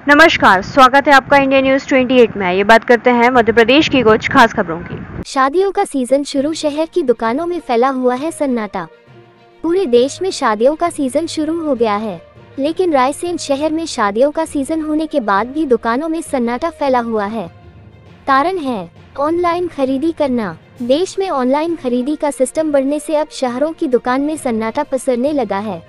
नमस्कार, स्वागत है आपका इंडिया न्यूज 28 में। ये बात करते हैं मध्य प्रदेश की कुछ खास खबरों की। शादियों का सीजन शुरू, शहर की दुकानों में फैला हुआ है सन्नाटा। पूरे देश में शादियों का सीजन शुरू हो गया है, लेकिन रायसेन शहर में शादियों का सीजन होने के बाद भी दुकानों में सन्नाटा फैला हुआ है। कारण है ऑनलाइन खरीदी करना। देश में ऑनलाइन खरीदी का सिस्टम बढ़ने से अब शहरों की दुकान में सन्नाटा पसरने लगा है।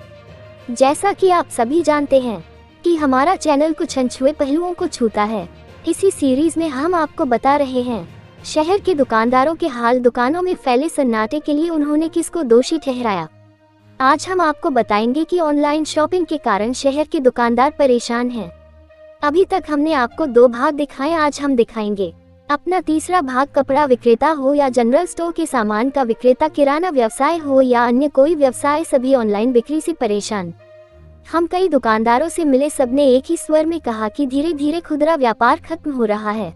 जैसा कि आप सभी जानते हैं कि हमारा चैनल कुछ अनछुए पहलुओं को छूता है। इसी सीरीज में हम आपको बता रहे हैं शहर के दुकानदारों के हाल। दुकानों में फैले सन्नाटे के लिए उन्होंने किसको दोषी ठहराया। आज हम आपको बताएंगे कि ऑनलाइन शॉपिंग के कारण शहर के दुकानदार परेशान हैं। अभी तक हमने आपको 2 भाग दिखाए, आज हम दिखाएंगे अपना तीसरा भाग। कपड़ा विक्रेता हो या जनरल स्टोर के सामान का विक्रेता, किराना व्यवसाय हो या अन्य कोई व्यवसाय, सभी ऑनलाइन बिक्री से परेशान। हम कई दुकानदारों से मिले, सबने एक ही स्वर में कहा कि धीरे धीरे खुदरा व्यापार खत्म हो रहा है।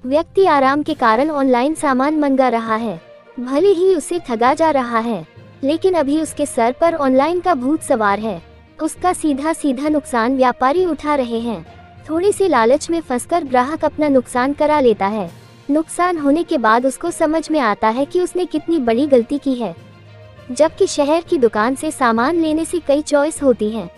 व्यक्ति आराम के कारण ऑनलाइन सामान मंगा रहा है, भले ही उसे ठगा जा रहा है, लेकिन अभी उसके सर पर ऑनलाइन का भूत सवार है। उसका सीधा नुकसान व्यापारी उठा रहे हैं। थोड़ी सी लालच में फंसकर ग्राहक अपना नुकसान करा लेता है। नुकसान होने के बाद उसको समझ में आता है कि उसने कितनी बड़ी गलती की है। जबकि शहर की दुकान से सामान लेने से कई चॉइस होती हैं।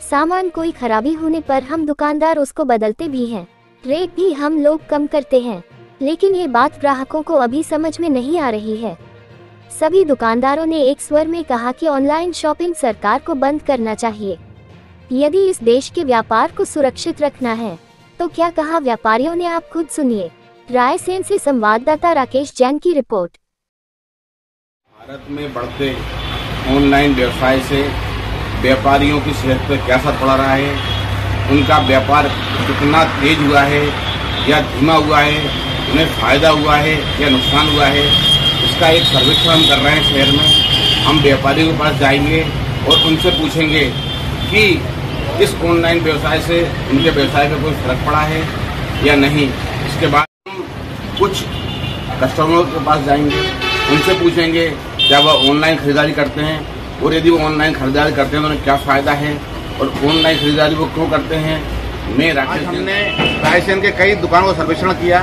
सामान कोई खराबी होने पर हम दुकानदार उसको बदलते भी हैं, रेट भी हम लोग कम करते हैं, लेकिन ये बात ग्राहकों को अभी समझ में नहीं आ रही है। सभी दुकानदारों ने एक स्वर में कहा कि ऑनलाइन शॉपिंग सरकार को बंद करना चाहिए यदि इस देश के व्यापार को सुरक्षित रखना है। तो क्या कहा व्यापारियों ने, आप खुद सुनिए। रायसेन से संवाददाता राकेश जैन की रिपोर्ट। भारत में बढ़ते ऑनलाइन व्यवसाय से व्यापारियों की सेहत पर क्या असर पड़ रहा है, उनका व्यापार कितना तेज हुआ है या धीमा हुआ है, उन्हें फायदा हुआ है या नुकसान हुआ है, इसका एक सर्वेक्षण हम कर रहे हैं शहर में। हम व्यापारियों के पास जाएंगे और उनसे पूछेंगे कि इस ऑनलाइन व्यवसाय से उनके व्यवसाय में कोई फर्क पड़ा है या नहीं। इसके बाद हम कुछ कस्टमरों के पास जाएंगे, उनसे पूछेंगे क्या वह ऑनलाइन खरीदारी करते हैं, और यदि वो ऑनलाइन खरीदारी करते हैं तो उन्हें क्या फ़ायदा है और ऑनलाइन खरीदारी वो क्यों करते हैं। मैं राकेश, हमने रायसेन के कई दुकानों का सर्वेक्षण किया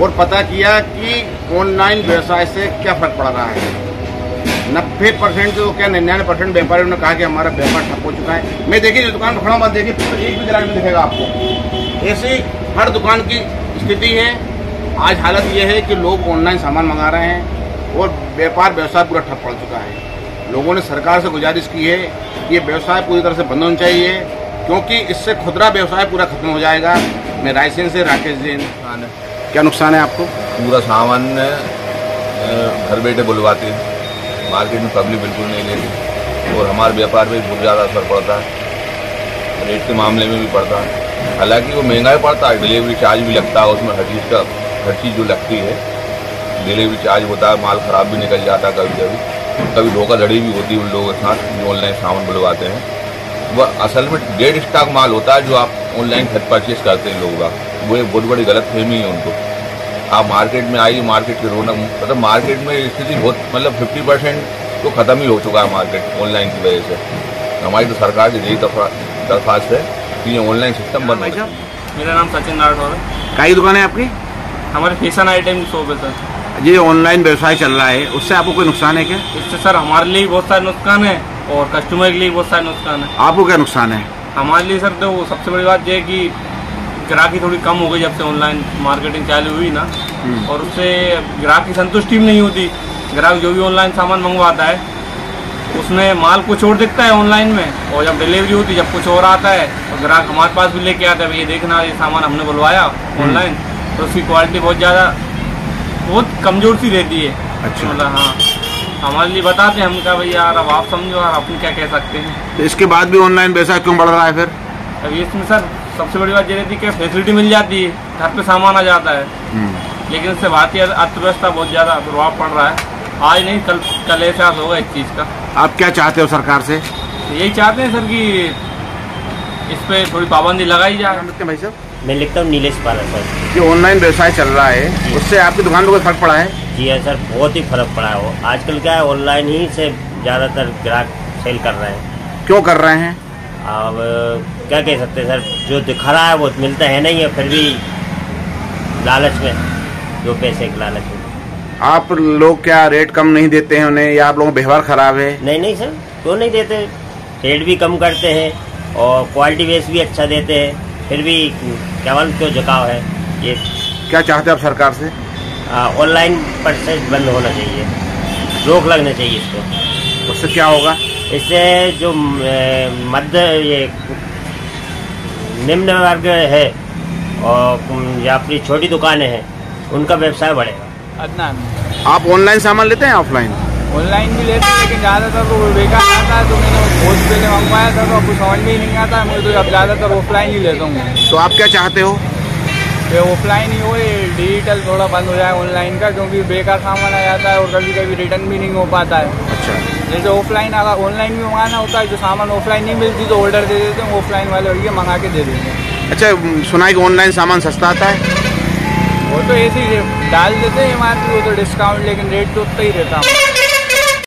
और पता किया कि ऑनलाइन व्यवसाय से क्या फ़र्क पड़ रहा है। 90% जो क्या 99% व्यापारियों ने कहा कि हमारा व्यापार ठप हो चुका है। मैं देखिए जो दुकान पर खड़ा हूं, देखिए तो एक भी ग्राहक नहीं दिखेगा आपको। ऐसी हर दुकान की स्थिति है। आज हालत यह है कि लोग ऑनलाइन सामान मंगा रहे हैं और व्यापार व्यवसाय पूरा ठप पड़ चुका है। लोगों ने सरकार से गुजारिश की है कि ये व्यवसाय पूरी तरह से बंद होना चाहिए, क्योंकि इससे खुदरा व्यवसाय पूरा खत्म हो जाएगा। मैं रायसेन से राकेश जैन। क्या नुकसान है आपको? पूरा सामान घर बैठे बुलवाते हैं, मार्केट में पब्लिक बिल्कुल नहीं लेती और हमारे व्यापार पे बहुत ज़्यादा असर पड़ता है। रेट के मामले में भी पड़ता है, हालांकि वो महंगा ही पड़ता है, डिलीवरी चार्ज भी लगता है उसमें, हर चीज़ जो लगती है डिलीवरी चार्ज होता है। माल ख़राब भी निकल जाता है, कभी धोखाधड़ी भी होती है उन लोगों के साथ जो ऑनलाइन सामान बुलवाते हैं। वह असल में डेड स्टॉक माल होता है जो आप ऑनलाइन खरीद परचेज करते हैं लोग, वो एक बहुत बड़ी गलतफहमी है उनको। आप मार्केट में आइए, मार्केट की रौनक, मतलब मार्केट में स्थिति बहुत, मतलब 50% तो ख़त्म ही हो चुका है मार्केट ऑनलाइन की वजह से। हमारी तो सरकार की यही दरख्वास्त है कि ये ऑनलाइन सिस्टम बंद हो जाए। मेरा नाम सचिन राठौर है। कई दुकान है आपकी? हमारे फैशन आइटम की शॉप है सर। ये ऑनलाइन व्यवसाय चल रहा है, उससे आपको कोई नुकसान है क्या? इससे सर हमारे लिए बहुत सारे नुकसान है और कस्टमर के लिए बहुत सारे नुकसान है। आपको क्या नुकसान है? हमारे लिए सर तो सबसे बड़ी बात यह है कि ग्राहकी थोड़ी कम हो गई जब से ऑनलाइन मार्केटिंग चालू हुई ना, और उससे ग्राहक की संतुष्टि भी नहीं होती। ग्राहक जो भी ऑनलाइन सामान मंगवाता है उसमें माल कुछ और दिखता है ऑनलाइन में, और जब डिलीवरी होती है जब कुछ और आता है, और ग्राहक हमारे पास भी लेके आता है, ये देखना ये सामान हमने बुलवाया ऑनलाइन, तो उसकी क्वालिटी बहुत कमजोर सी रहती है। अच्छा। मतलब हाँ, हमारे लिए बताते हैं, हम कहा भैया यार अब आप समझो यार, अपन क्या कह सकते हैं। तो इसके बाद भी ऑनलाइन व्यवसाय क्यों बढ़ रहा है फिर? अब इसमें सर सबसे बड़ी बात ये रहती है कि फैसिलिटी मिल जाती है, घर पे सामान आ जाता है, लेकिन इससे भारतीय अर्थव्यवस्था बहुत ज़्यादा प्रभाव पड़ रहा है। आज नहीं कल एहसास होगा इस चीज़ का। आप क्या चाहते हो सरकार से? यही चाहते हैं सर कि इस पे थोड़ी पाबंदी लगाई जाए। भाई साहब, मैं लिखता हूँ नीलेश पारा सर। जो ऑनलाइन व्यवसाय चल रहा है उससे आपकी दुकान पर कोई फर्क पड़ा है? जी है सर, बहुत ही फर्क पड़ा है। वो आजकल क्या है, ऑनलाइन ही से ज़्यादातर ग्राहक सेल कर रहे हैं। क्यों कर रहे हैं? अब क्या कह सकते हैं सर, जो दिखा रहा है वो मिलता है नहीं है, फिर भी लालच में, जो पैसे के लालच में। आप लोग क्या रेट कम नहीं देते हैं उन्हें, या आप लोगों का व्यवहार खराब है? नहीं सर, क्यों नहीं देते, रेट भी कम करते हैं और क्वालिटी बेस भी अच्छा देते हैं, फिर भी केवल क्यों झुकाव है ये। क्या चाहते हैं आप सरकार से? ऑनलाइन परचेज बंद होना चाहिए, रोक लगना चाहिए इसको। उससे क्या होगा? इससे जो मध्य ये निम्न वर्ग है और या अपनी छोटी दुकानें हैं, उनका व्यवसाय बढ़ेगा। अदनान, आप ऑनलाइन सामान लेते हैं ऑफलाइन? ऑनलाइन भी लेते हैं, लेकिन ज़्यादातर वो बेकार आता है, तो मैंने बहुत पहले मंगवाया था तो आपको समझ में ही नहीं आता, मैं तो अब ज़्यादातर ऑफलाइन ही लेता हूँ। तो आप क्या चाहते हो? ये ऑफलाइन ही हो, ये डिजिटल थोड़ा बंद हो जाए ऑनलाइन का, क्योंकि बेकार सामान आ जाता है और कभी कभी रिटर्न भी नहीं हो पाता है। अच्छा, जैसे ऑफलाइन अगर ऑनलाइन भी मंगाना होता है, जो सामान ऑफलाइन नहीं मिलती तो ऑर्डर दे देते हैं, ऑफलाइन वाले भैया मंगा के दे देते हैं। अच्छा, सुना है कि ऑनलाइन सामान सस्ता आता है? वो तो ऐसे ही डाल देते हैं MRP, वो तो डिस्काउंट, लेकिन रेट तो उतना ही रहता है।